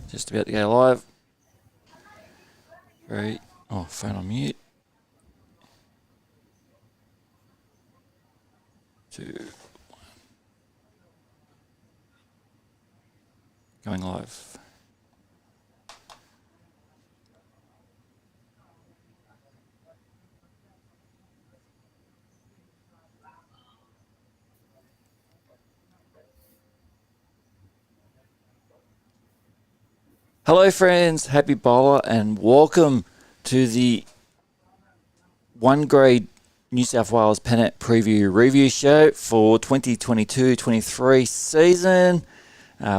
Just about to go live. Right. Oh, phone on mute. 2, going live. Hello friends, happy bowler and welcome to the One Grade New South Wales Pennant Preview Review Show for 2022-23 season.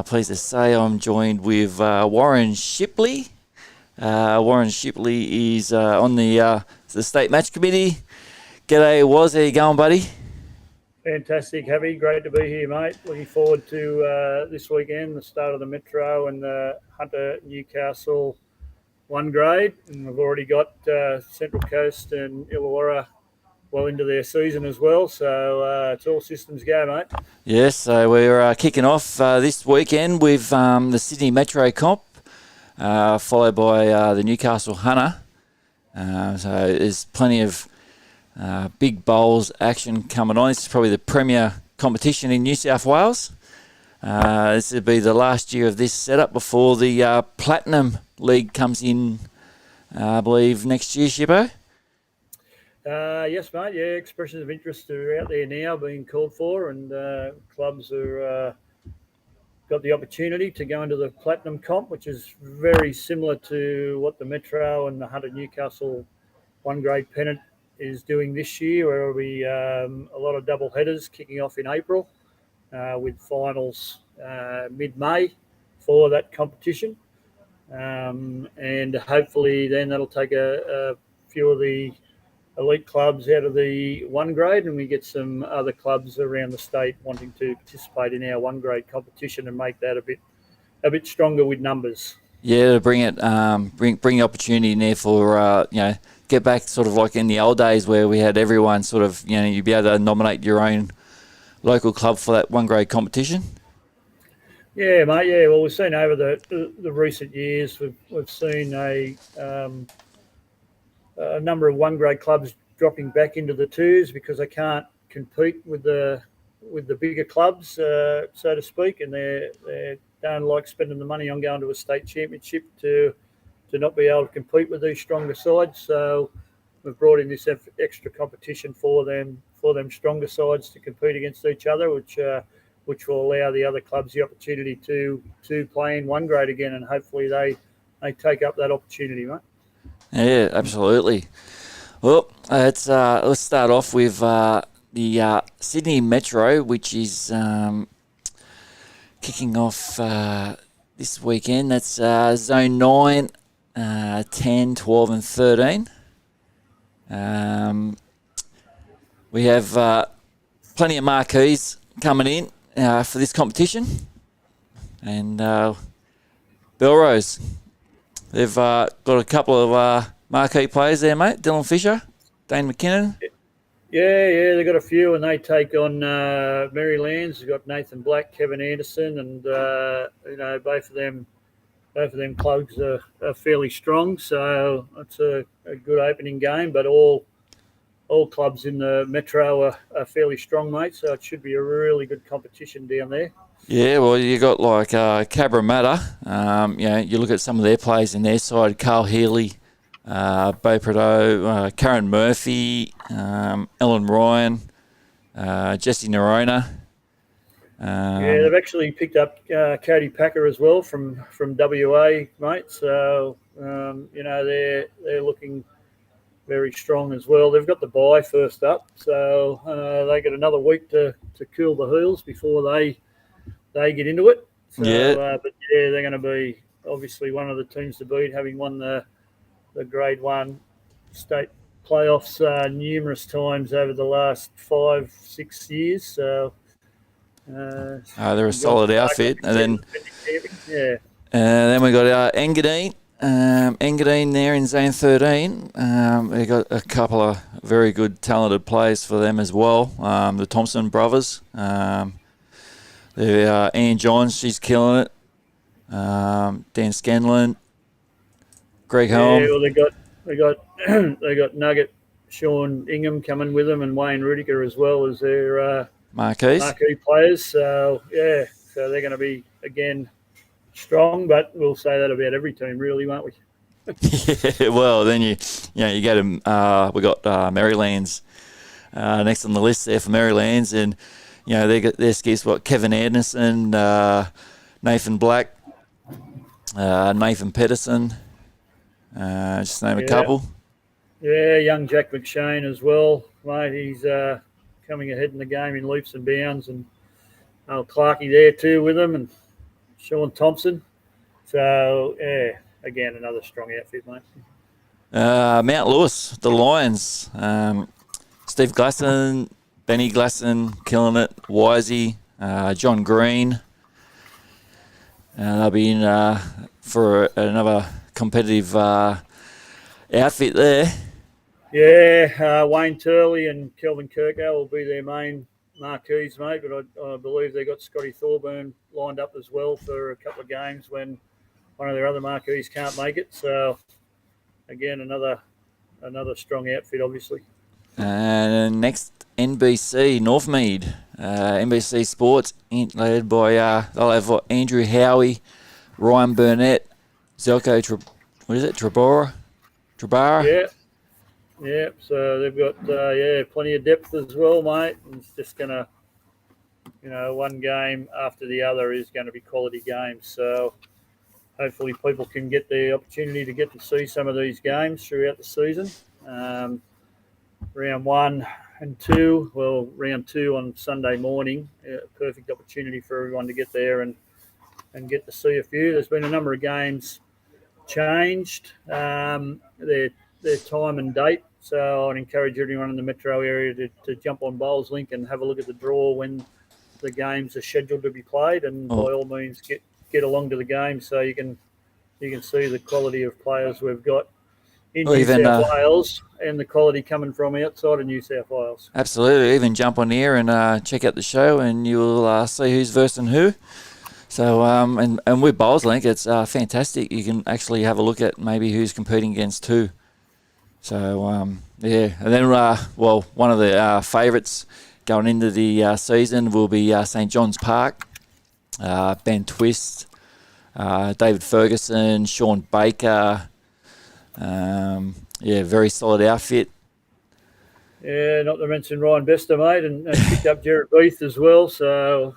Pleased to say I'm joined with Warren Shipley. Warren Shipley is on the State Match Committee. G'day, Woz. How you going, buddy? Fantastic, Happy. Great to be here, mate. Looking forward to this weekend, the start of the Metro and the Hunter Newcastle one grade. And we've already got Central Coast and Illawarra well into their season as well. So it's all systems go, mate. Yes, so we're kicking off this weekend with the Sydney Metro comp, followed by the Newcastle Hunter. So there's plenty of big bowls action coming on. This is probably the premier competition in New South Wales. This will be the last year of this setup before the Platinum League comes in, I believe, next year, Shippo? Yes, mate. Yeah, expressions of interest are out there now being called for, and clubs are got the opportunity to go into the Platinum comp, which is very similar to what the Metro and the Hunter Newcastle one grade pennant is doing this year, where there'll be a lot of double headers kicking off in April with finals mid-May for that competition. And hopefully then that'll take a few of the elite clubs out of the one grade, and we get some other clubs around the state wanting to participate in our one grade competition and make that a bit stronger with numbers. Yeah, to bring it, bring opportunity in there for get back sort of like in the old days where we had everyone sort of, you'd be able to nominate your own local club for that one grade competition. Yeah, mate. Yeah, well, we've seen over the recent years, we've seen a number of one grade clubs dropping back into the twos because they can't compete with the bigger clubs, so to speak, and they don't like spending the money on going to a state championship to not be able to compete with these stronger sides. So we've brought in this extra competition for them stronger sides to compete against each other, which will allow the other clubs the opportunity to play in one grade again, and hopefully they take up that opportunity, mate. Yeah, absolutely. Well, let's start off with the Sydney Metro, which is kicking off this weekend. That's Zone 9, 10, 12 and 13. We have plenty of marquees coming in for this competition. And Belrose, they've got a couple of marquee players there, mate. Dylan Fisher, Dane McKinnon. Yeah, they've got a few, and they take on Marylands. They've got Nathan Black, Kevin Anderson, and both of them clubs are fairly strong. So it's a good opening game. But all clubs in the Metro are fairly strong, mate. So it should be a really good competition down there. Yeah, well, you got like Cabramatta. You look at some of their players in their side: Carl Healy, Bo Prado, Karen Murphy, Ellen Ryan, Jesse Nerona. They've actually picked up Cody Packer as well from WA, mate. So they're looking very strong as well. They've got the bye first up, so they get another week to cool the heels before they get into it. So, but yeah, they're going to be obviously one of the teams to beat, having won the Grade 1 state playoffs numerous times over the last 5-6 years. So they're a solid outfit. And then we got Engadine. Engadine there in Zone 13. They got a couple of very good, talented players for them as well. The Thompson brothers. Ian Johns, she's killing it. Dan Scanlon, Greg Yeah, Holm, well, they got they got Nugget, Sean Ingham coming with them, and Wayne Rudiger as well as their Marquise. marquee players. So yeah, so they're going to be again strong, but we'll say that about every team, really, won't we? Yeah, well, then you go to we got Maryland's next on the list there for Maryland's, and they got their skiers. What, Kevin Anderson, Nathan Black, Nathan Pedersen, just name a couple. Yeah, young Jack McShane as well, mate. He's coming ahead in the game in leaps and bounds, and Clarkey there too with him, and Sean Thompson. So yeah, again another strong outfit, mate. Mount Lewis, the Lions, Steve Glasson, Benny Glasson, killing it. Wisey, John Green. They'll be in for another competitive outfit there. Yeah, Wayne Turley and Kelvin Kirko will be their main marquees, mate. But I believe they got Scotty Thorburn lined up as well for a couple of games when one of their other marquees can't make it. So again, another strong outfit, obviously. And next, NBC Northmead, NBC Sports, led by they'll have Andrew Howie, Ryan Burnett, Zelko Trebara. Yeah. So they've got plenty of depth as well, mate. And it's just gonna, one game after the other is going to be quality games. So hopefully people can get the opportunity to get to see some of these games throughout the season. Round 1 and 2, round 2 on Sunday morning, perfect opportunity for everyone to get there and get to see a few. There's been a number of games changed, their time and date. So I'd encourage everyone in the metro area to jump on Bowls Link and have a look at the draw when the games are scheduled to be played, and by all means get along to the game so you can see the quality of players we've got in New South Wales and the quality coming from outside of New South Wales. Absolutely. Even jump on here and check out the show, and you'll see who's versing who. So, and with Bowls Link, it's fantastic. You can actually have a look at maybe who's competing against who. So, yeah. And then, one of the favourites going into the season will be St John's Park, Ben Twist, David Ferguson, Sean Baker. Very solid outfit. Yeah, not to mention Ryan Bester, mate, and picked up Jarrett Beath as well. So,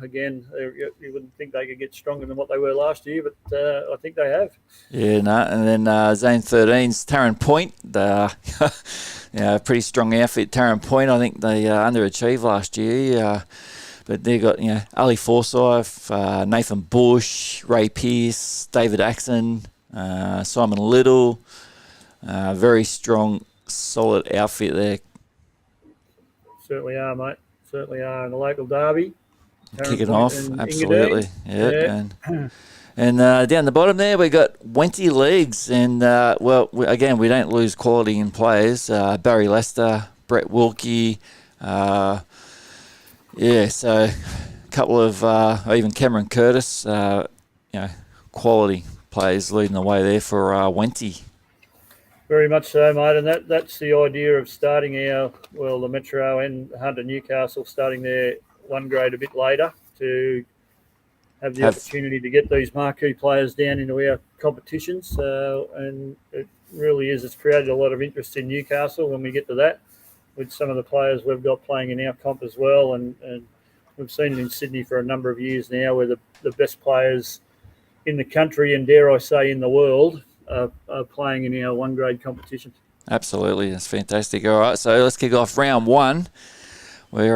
again, you wouldn't think they could get stronger than what they were last year, but I think they have. Yeah, no. And then Zone 13's Tarrant Point. Pretty strong outfit, Tarrant Point. I think they underachieved last year. But they've got, Ali Forsyth, Nathan Bush, Ray Pearce, David Axon, Simon Little. Very strong, solid outfit there. Certainly are, mate. Certainly are. In the local derby. Kicking off, absolutely. Yeah. And down the bottom there, we got Wenty Leagues. And, again, we don't lose quality in players. Barry Lester, Brett Wilkie. So a couple of, even Cameron Curtis, quality players leading the way there for Wenty. Very much so, mate, and that's the idea of starting the Metro and Hunter Newcastle starting their one grade a bit later to have the opportunity to get these marquee players down into our competitions. And it really is. It's created a lot of interest in Newcastle when we get to that, with some of the players we've got playing in our comp as well. And we've seen it in Sydney for a number of years now, where the best players in the country, and dare I say in the world, are playing in our one grade competition. Absolutely, that's fantastic. All right, so let's kick off round 1. We've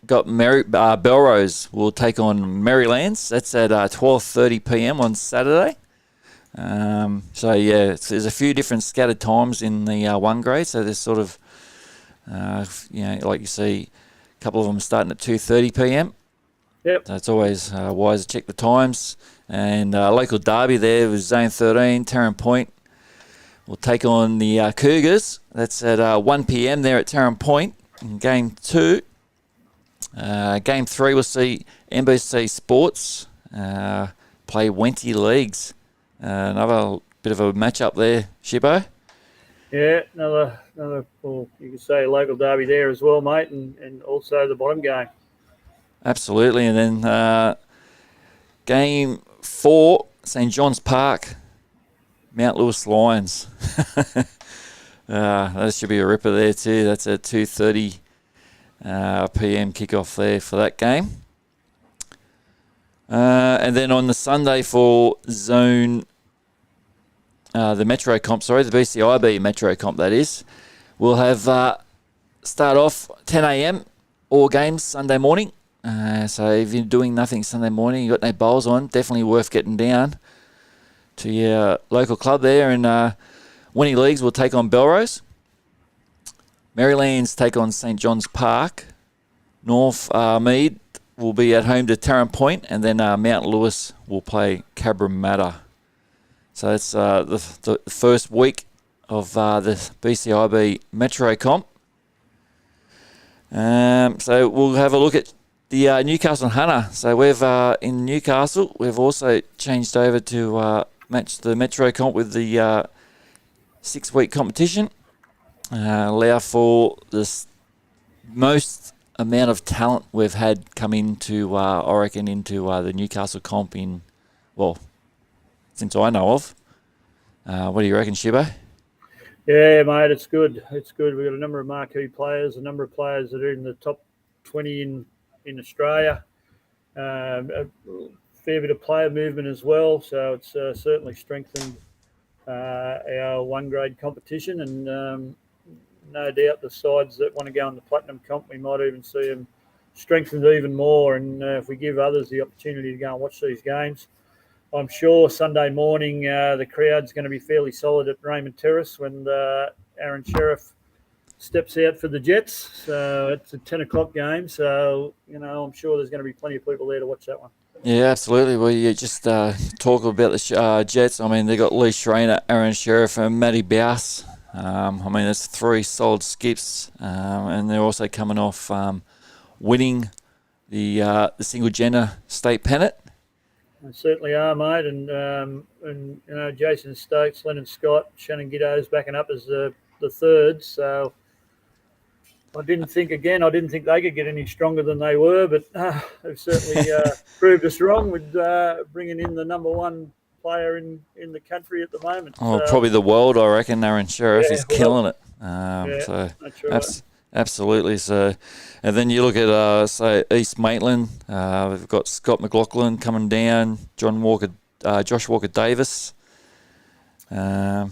got Belrose will take on Marylands. That's at 12:30 p.m. on Saturday. There's a few different scattered times in the one grade. So there's sort of, like you see, a couple of them starting at 2:30 p.m. Yep. So it's always wise to check the times. And local derby there was Zone 13, Tarrant Point. We'll take on the Cougars. That's at 1 p.m. there at Tarrant Point in Game 2. Game 3 we'll see NBC Sports play Wenty Leagues. Another bit of a match-up there, Shippo. Yeah, another, well, you could say a local derby there as well, mate, and also the bottom game. Absolutely. And then game 4, St John's Park, Mount Lewis Lions. That should be a ripper there too. That's at 2:30 p.m. kickoff there for that game. And then on the Sunday for zone, the Metro Comp, the BCIB Metro Comp, that is, we'll have start off 10 a.m. all games Sunday morning. So if you're doing nothing Sunday morning, you've got no bowls on, definitely worth getting down to your local club there. And Winnie Leagues will take on Belrose. Marylands take on St John's Park. North Mead will be at home to Tarrant Point, and then Mount Lewis will play Cabramatta. So that's the first week of the BCIB Metro Comp. So we'll have a look at the Newcastle Hunter. So we've in Newcastle, we've also changed over to match the Metro Comp with the 6-week competition. Allow for the most amount of talent we've had come into, I reckon, into the Newcastle Comp since I know of. What do you reckon, Shippo? Yeah, mate, it's good. It's good. We've got a number of marquee players, a number of players that are in the top 20 in Australia. A fair bit of player movement as well. So it's certainly strengthened our one-grade competition. And no doubt the sides that want to go in the Platinum Comp, we might even see them strengthened even more. And if we give others the opportunity to go and watch these games, I'm sure Sunday morning the crowd's going to be fairly solid at Raymond Terrace when Aaron Sheriff steps out for the Jets. So it's a 10 o'clock game. So, I'm sure there's going to be plenty of people there to watch that one. Yeah, absolutely. Well, you just talk about the Jets. I mean, they got Lee Schreiner, Aaron Sheriff, and Matty Bouse. That's 3 solid skips. And they're also coming off winning the single gender state pennant. They certainly are, mate. And Jason Stokes, Lennon Scott, Shannon Giddo's backing up as the third. So I didn't think they could get any stronger than they were, but they've certainly proved us wrong with bringing in the number one player in the country at the moment. Oh, probably the world, I reckon. Aaron Sheriff is killing it. That's right. Absolutely. So, and then you look at say East Maitland. We've got Scott McLaughlin coming down, Josh Walker Davis. Yeah,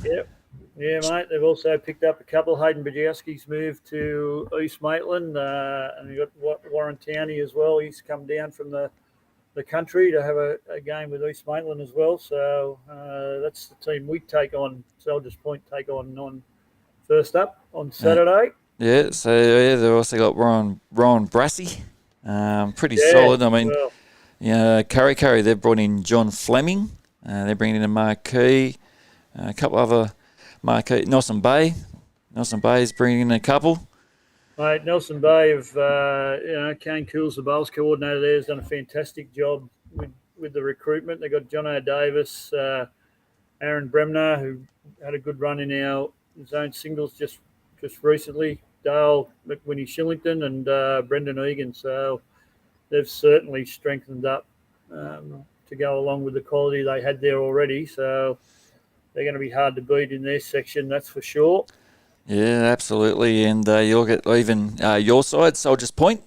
mate. They've also picked up a couple. Hayden Bajowski's moved to East Maitland, and you've got Warren Towney as well. He's come down from the country to have a game with East Maitland as well. So that's the team we take on. Soldiers Point take on first up on Saturday. Yeah, so they've also got Rowan Brassey, pretty solid. I mean, Curry, they've brought in John Fleming. They're bringing in a marquee, a couple other marquee. Nelson Bay is bringing in a couple. Mate, Nelson Bay Kane Cools, the bowls coordinator there, has done a fantastic job with the recruitment. They got John Davis, Aaron Bremner, who had a good run in our zone singles just recently. Dale McWhinney Shillington and Brendan Egan. So they've certainly strengthened up to go along with the quality they had there already. So they're going to be hard to beat in their section, that's for sure. Yeah, absolutely. And you look at even your side, Soldiers Point.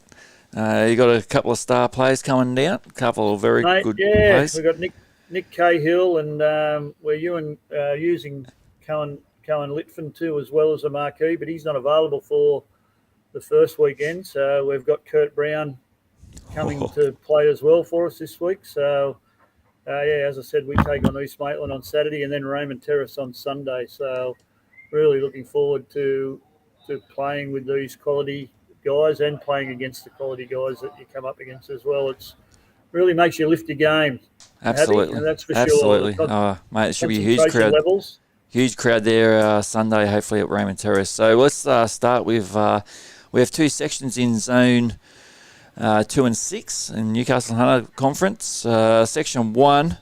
You got a couple of star players coming down, a couple of very good players. We've got Nick Cahill, and we're using Cohen Litfin too, as well as a marquee, but he's not available for the first weekend. So we've got Kurt Brown coming to play as well for us this week. So, as I said, we take on East Maitland on Saturday and then Raymond Terrace on Sunday. So really looking forward to playing with these quality guys and playing against the quality guys that you come up against as well. It's really makes you lift your game. Absolutely. That's for Absolutely. sure. Mate, it should be a huge crowd. Levels. Huge crowd there Sunday, hopefully at Raymond Terrace. So let's start with, we have 2 sections in zone 2 and 6 in Newcastle Hunter Conference. Section 1,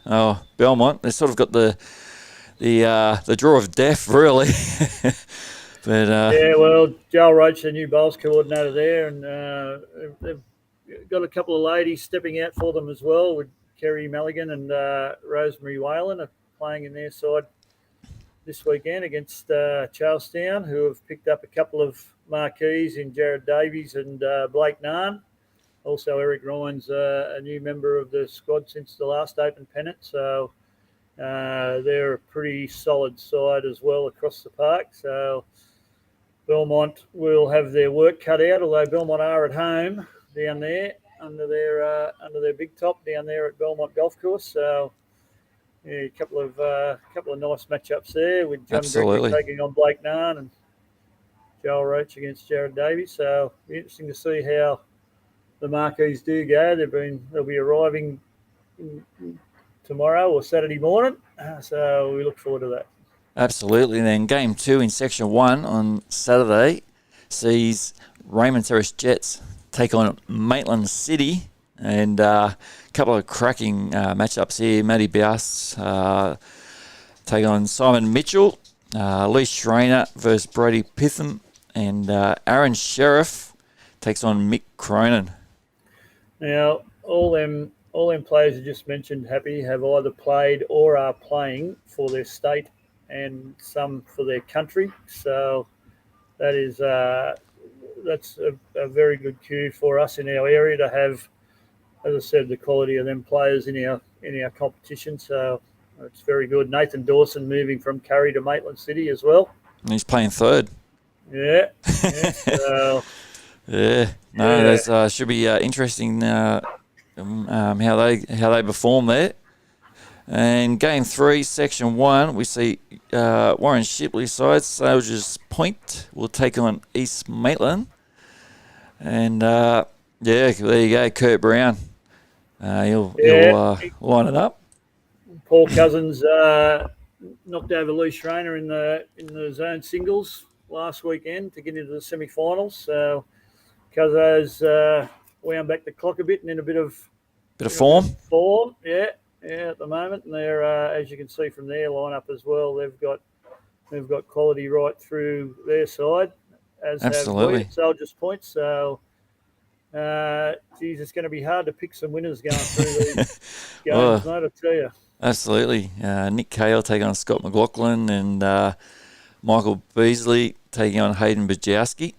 Belmont. They sort of got the draw of death, really. But yeah, well, Joel Roach, the new bowls coordinator there, and they've got a couple of ladies stepping out for them as well, with Kerry Mulligan and Rosemary Whalen are playing in their side this weekend against Charlestown, who have picked up a couple of marquees in Jared Davies and Blake Narn. Also, Eric Ryan's a new member of the squad since the last Open Pennant, so they're a pretty solid side as well across the park. So Belmont will have their work cut out, although Belmont are at home down there under their big top down there at Belmont Golf Course. So yeah, a couple of nice matchups there, with John Gregory taking on Blake Narn and Joel Roach against Jared Davies. So it'll be interesting to see how the marquees do go. They'll be arriving tomorrow or Saturday morning. So we look forward to that. Absolutely. And then game 2 in Section 1 on Saturday sees Raymond Terrace Jets take on Maitland City, and a couple of cracking matchups here. Matty Bias take on Simon Mitchell, Lee Schreiner versus Brody Pitham, and Aaron Sheriff takes on Mick Cronin. Now, all them players you just mentioned, Happy, have either played or are playing for their state and some for their country. So that's a very good cue for us in our area to have, as I said, the quality of them players in our competition. So it's very good. Nathan Dawson moving from Curry to Maitland City as well. And he's playing third. Yeah. So, that should be interesting how they perform there. And game 3, Section 1, we see Warren Shipley's side, Soldiers Point, will take on East Maitland. And, there you go, Kurt Brown. He'll line it up. Paul Cousins knocked over Lee Schreiner in the zone singles last weekend to get into the semi-finals. So Cuzzo's wound back the clock a bit and in a bit of form. Yeah, at the moment, and they're as you can see from their lineup as well, they've got quality right through their side, as absolutely have we at Soldiers Point. So, it's going to be hard to pick some winners going through these games, mate. I tell you. Absolutely, Nick Cale taking on Scott McLaughlin, and Michael Beasley taking on Hayden Bajowski.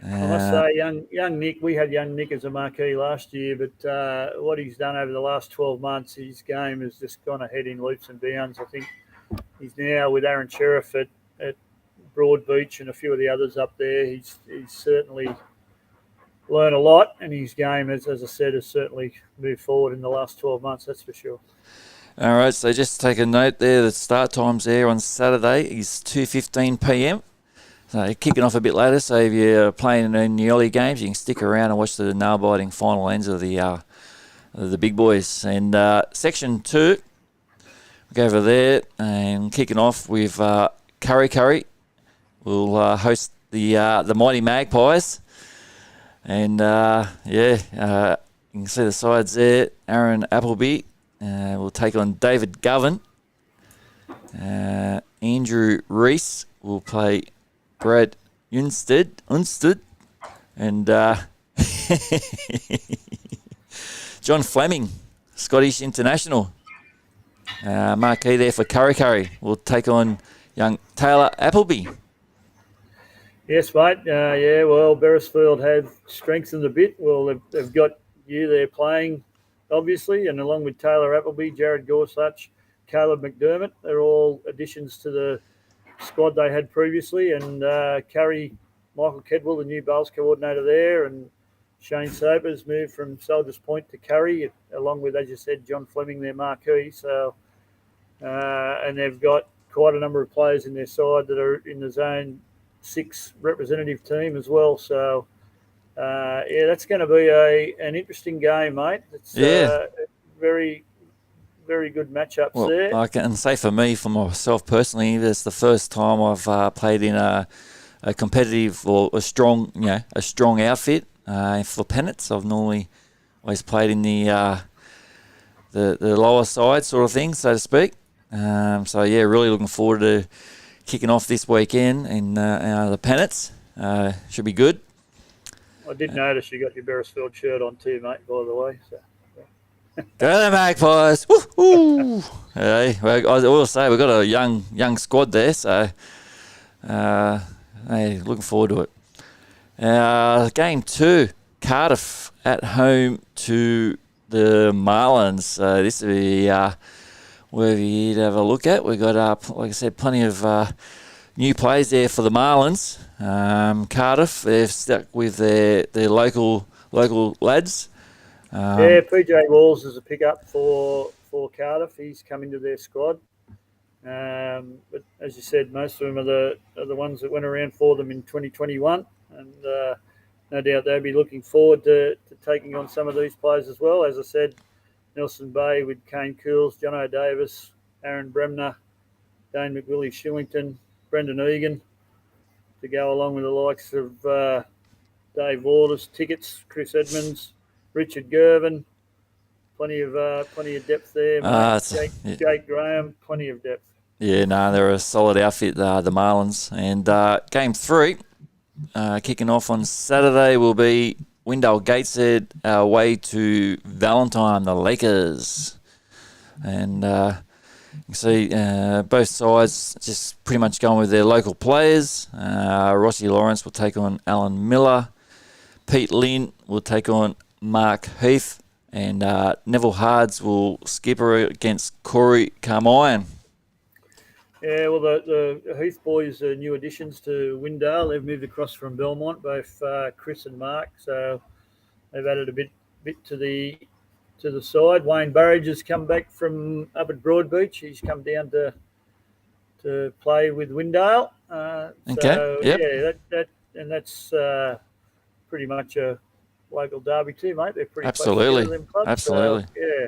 I must say, young Nick, we had young Nick as a marquee last year, but what he's done over the last 12 months, his game has just gone ahead in leaps and bounds. I think he's now with Aaron Sheriff at Broadbeach and a few of the others up there. He's certainly learned a lot, and his game, as I said, has certainly moved forward in the last 12 months, that's for sure. All right, so just take a note there, the start times there on Saturday is 2:15 p.m. So kicking off a bit later, so if you're playing in the early games, you can stick around and watch the nail-biting final ends of the big boys. And Section 2, we'll go over there and kicking off with Curry. We'll host the Mighty Magpies. And, you can see the sides there. Aaron Appleby will take on David Govan. Andrew Reese will play Brad Unstead, and John Fleming, Scottish international. Marquee there for Curry will take on young Taylor Appleby. Yes, mate. Well, Beresfield have strengthened a bit. Well, they've got you there playing, obviously, and along with Taylor Appleby, Jared Gorsuch, Caleb McDermott, they're all additions to the squad they had previously, and Curry, Michael Kedwell, the new bowls coordinator there, and Shane Sobers moved from Soldiers Point to Curry, along with, as you said, John Fleming, their marquee. So, and they've got quite a number of players in their side that are in the Zone 6 representative team as well. So, that's going to be an interesting game, mate. It's very good matchups there. I can say for myself personally, it's the first time I've played in a competitive or a strong outfit. for pennants. I've normally always played in the lower side sort of thing, so to speak. So yeah, really looking forward to kicking off this weekend in the pennants. Should be good. I did notice you got your Beresfield shirt on too, mate, by the way. So. Go the Magpies! Woo-hoo! Hey, well, I will say we've got a young squad there, so hey, looking forward to it. Game 2, Cardiff at home to the Marlins. This will be where you have a look at. We've got, like I said, plenty of new players there for the Marlins. Cardiff, they've stuck with their local lads. PJ Walls is a pickup for Cardiff. He's come into their squad. But as you said, most of them are the ones that went around for them in 2021. And no doubt they'll be looking forward to taking on some of these players as well. As I said, Nelson Bay with Kane Cools, Jono Davis, Aaron Bremner, Dane McWillie Shillington, Brendan Egan, to go along with the likes of Dave Waters, Tickets, Chris Edmonds, Richard Gervin. Plenty of depth there. Jake Graham, plenty of depth. Yeah, no, they're a solid outfit, the Marlins. And game 3, kicking off on Saturday, will be Windale Gateshead away to Valentine, the Lakers. And you can see both sides just pretty much going with their local players. Rossi Lawrence will take on Alan Miller. Pete Lynn will take on Mark Heath. And Neville Hards will skipper against Corey Carmine. Yeah, well, the Heath boys are new additions to Windale. They've moved across from Belmont, both Chris and Mark. So they've added a bit to the side. Wayne Burridge has come back from up at Broadbeach. He's come down to play with Windale. Okay. So yep. Yeah, that's pretty much a local derby too, mate. They're pretty absolutely close to them clubs. Absolutely. So,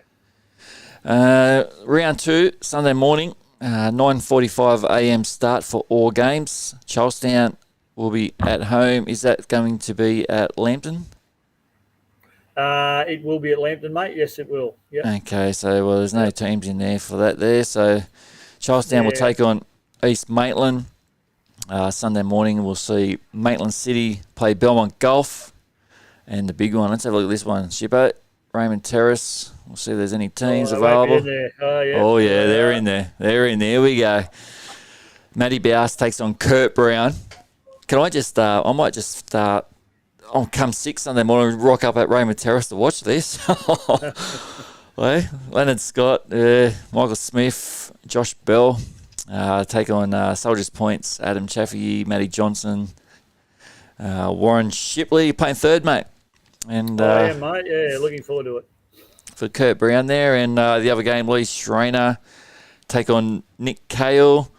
yeah. Round 2, Sunday morning, 9:45 a.m. start for all games. Charlestown will be at home. Is that going to be at Lambton? It will be at Lambton, mate. Yes, it will. Yeah. Okay, so there's no teams in there for that there. So Charlestown will take on East Maitland. Sunday morning we'll see Maitland City play Belmont Golf. And the big one, let's have a look at this one. Shippo, Raymond Terrace. We'll see if there's any teams available. Oh, yeah, they're in there. They're in there. Here we go. Matty Bowes takes on Kurt Brown. Can I just, I might just start on come 6 Sunday morning, rock up at Raymond Terrace to watch this. Leonard Scott, Michael Smith, Josh Bell take on Soldiers Points, Adam Chaffee, Matty Johnson, Warren Shipley playing third, mate. And yeah, mate. Yeah, looking forward to it. For Kurt Brown there. And the other game, Lee Schreiner take on Nick Cale.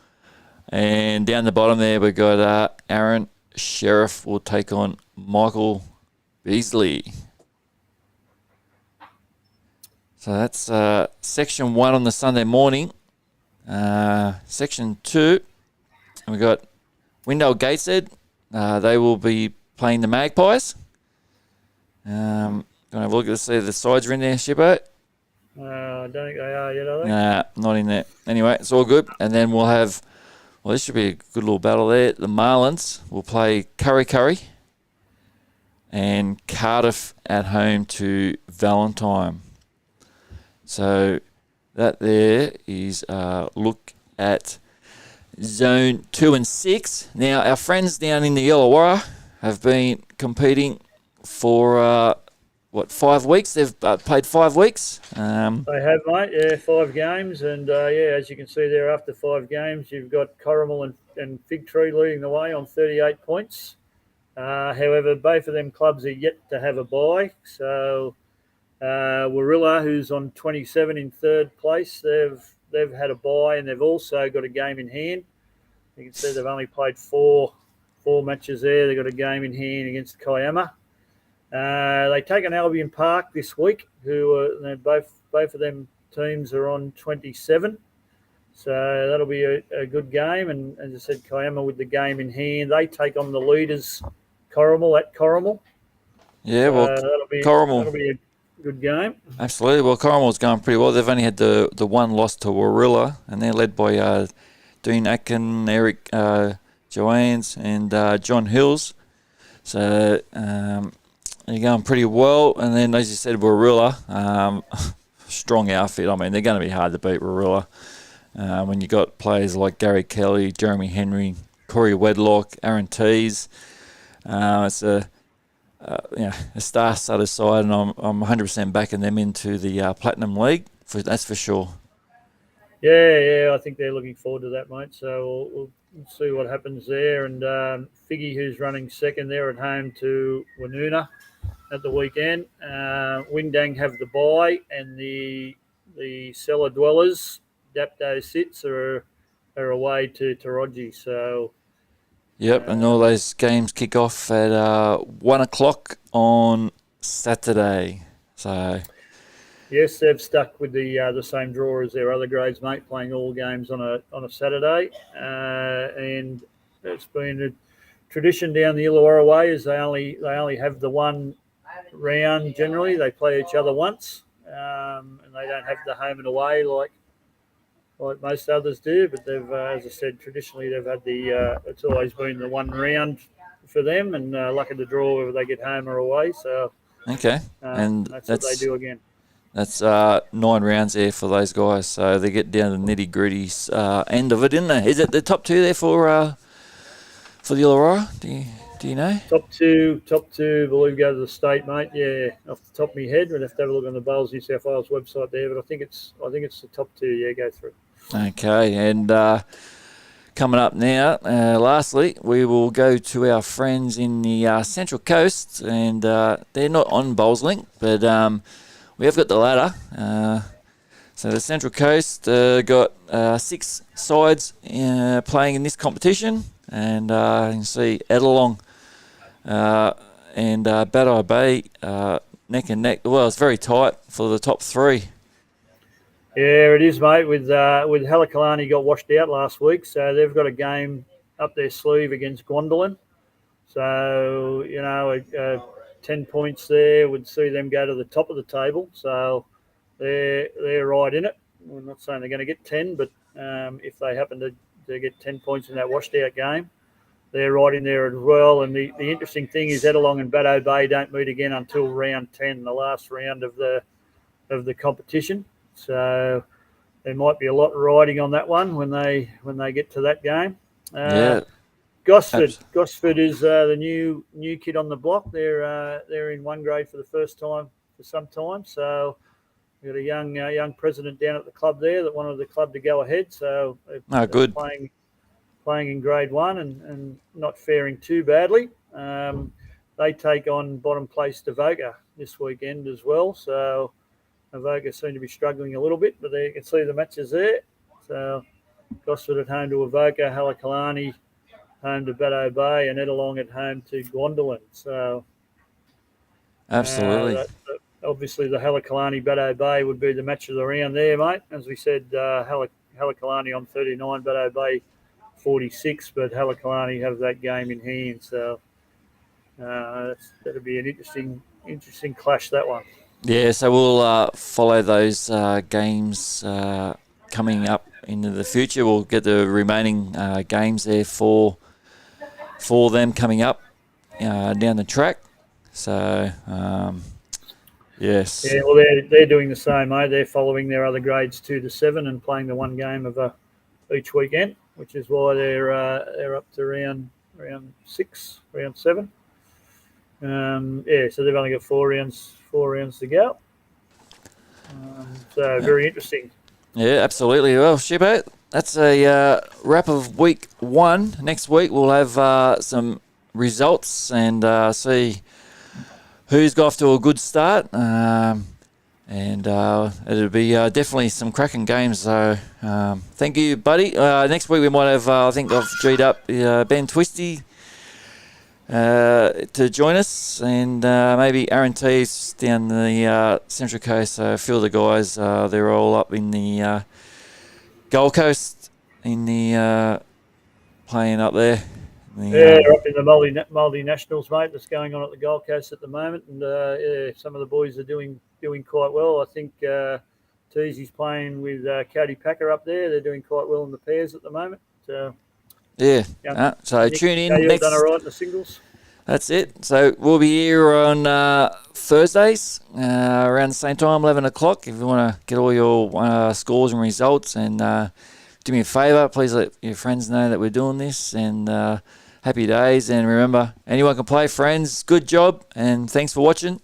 And down the bottom there, we've got Aaron Sheriff will take on Michael Beasley. So that's section 1 on the Sunday morning. Section 2, we've got Windale Gateshead. They will be playing the Magpies. Going to have a look at see if the sides are in there, Shippo. I don't think they are yet, are they? Nah, not in there. Anyway, it's all good. And then we'll have, this should be a good little battle there. The Marlins will play Curry and Cardiff at home to Valentine. So that there is a look at Zone 2 and 6. Now, our friends down in the Illawarra have been competing for, 5 weeks? They've played 5 weeks. They have, mate. Yeah, 5 games. And, as you can see there, after 5 games, you've got Corrimal and Fig Tree leading the way on 38 points. However, both of them clubs are yet to have a bye. So, Warilla, who's on 27 in 3rd place, they've had a bye and they've also got a game in hand. You can see they've only played four matches there. They've got a game in hand against Kiama. They take on Albion Park this week, who both of them teams are on 27. So that'll be a good game. And as I said, Kiama with the game in hand. They take on the leaders, Corrimal at Corrimal. Yeah, well, that'll Corrimal. be a good game. Absolutely. Well, Corrimal's going pretty well. They've only had the one loss to Warilla, and they're led by Dean Atkin, Eric Joannes, and John Hills. So they're going pretty well. And then, as you said, Warilla, strong outfit. I mean, they're going to be hard to beat, Warilla. When you got players like Gary Kelly, Jeremy Henry, Corey Wedlock, Aaron Tees. It's a star-studded side, and I'm 100% backing them into the Platinum League. That's for sure. Yeah, I think they're looking forward to that, mate. So we'll see what happens there. And Figgy, who's running second there at home to Woonona at the weekend. Windang have the bye, and the cellar dwellers, Dapto Sits, are away to Taraji. So. Yep, and all those games kick off at 1 o'clock on Saturday. So. Yes, they've stuck with the same draw as their other grades, mate, playing all games on a Saturday, and it's been a tradition down the Illawarra way. Is they only have the one round generally. They play each other once, and they don't have the home and away like most others do. But they've, as I said, traditionally they've had it's always been the one round for them, and luck of the draw whether they get home or away. So okay, and that's what they do again. That's 9 rounds there for those guys, so they get down to the nitty-gritty end of it, isn't they? Is it the top two there for the Illawarra? Do you know? Top two, I believe, go to the state, mate. Yeah, off the top of my head, we'd have to have a look on the Bowls New South Wales website there, but I think it's the top two. Yeah, go through. Okay, and coming up now, lastly, we will go to our friends in the Central Coast, and they're not on Bowls Link, but we have got the ladder. So the Central Coast got 6 sides playing in this competition, and you can see Edelong and Badai Bay neck and neck. Well, it's very tight for the top 3. Yeah, it is, mate. With Halakalani got washed out last week, so they've got a game up their sleeve against Gwendolyn. So 10 points there would see them go to the top of the table. So they're right in it. We're not saying they're going to get 10, but if they happen to get 10 points in that washed out game, they're right in there as well. And the interesting thing is Edelong and Baddo Bay don't meet again until round 10, the last round of the competition. So there might be a lot riding on that one when they get to that game. Gosford is the new kid on the block. They're in one grade for the first time for some time. So we've got a young president down at the club there that wanted the club to go ahead. So they're good. Playing in grade 1 and not faring too badly. They take on bottom place Devoka this weekend as well. So Devoka seem to be struggling a little bit, but there you can see the matches there. So Gosford at home to Avoca, Halakalani home to Baddo Bay, and Edelong at home to Gwendolyn. So absolutely. Obviously, the Halakalani Baddo Bay would be the match of the round there, mate. As we said, Halakalani on 39, Baddo Bay 46, but Halakalani have that game in hand. So that'll be an interesting clash, that one. Yeah, so we'll follow those games coming up into the future. We'll get the remaining games there for them coming up down the track. So, yes. Yeah, well, they're doing the same, mate. They're following their other grades 2 to 7 and playing the one game of each weekend, which is why they're up to round 6, round 7. So they've only got 4 rounds to go. So very interesting. Yeah, absolutely. Well, Shippo, that's a wrap of week 1. Next week we'll have some results and see who's got off to a good start. And it'll be definitely some cracking games. So thank you, buddy. Next week we might have, I think I've G'd up Ben Twisty to join us, and maybe Aaron Tees down the Central Coast. So a few of the guys, they're all up in the Gold Coast in the playing up there Yeah, they're up in the multinationals, mate. That's going on at the Gold Coast at the moment, and yeah, some of the boys are doing quite well. I think Teasy's playing with Cody Packer up there. They're doing quite well in the pairs at the moment. So Nick, tune in Dale next. Done all right in the singles. That's it. So we'll be here on Thursdays around the same time, 11 o'clock. If you want to get all your scores and results, and do me a favour, please let your friends know that we're doing this. And happy days. And remember, anyone can play, friends. Good job, and thanks for watching.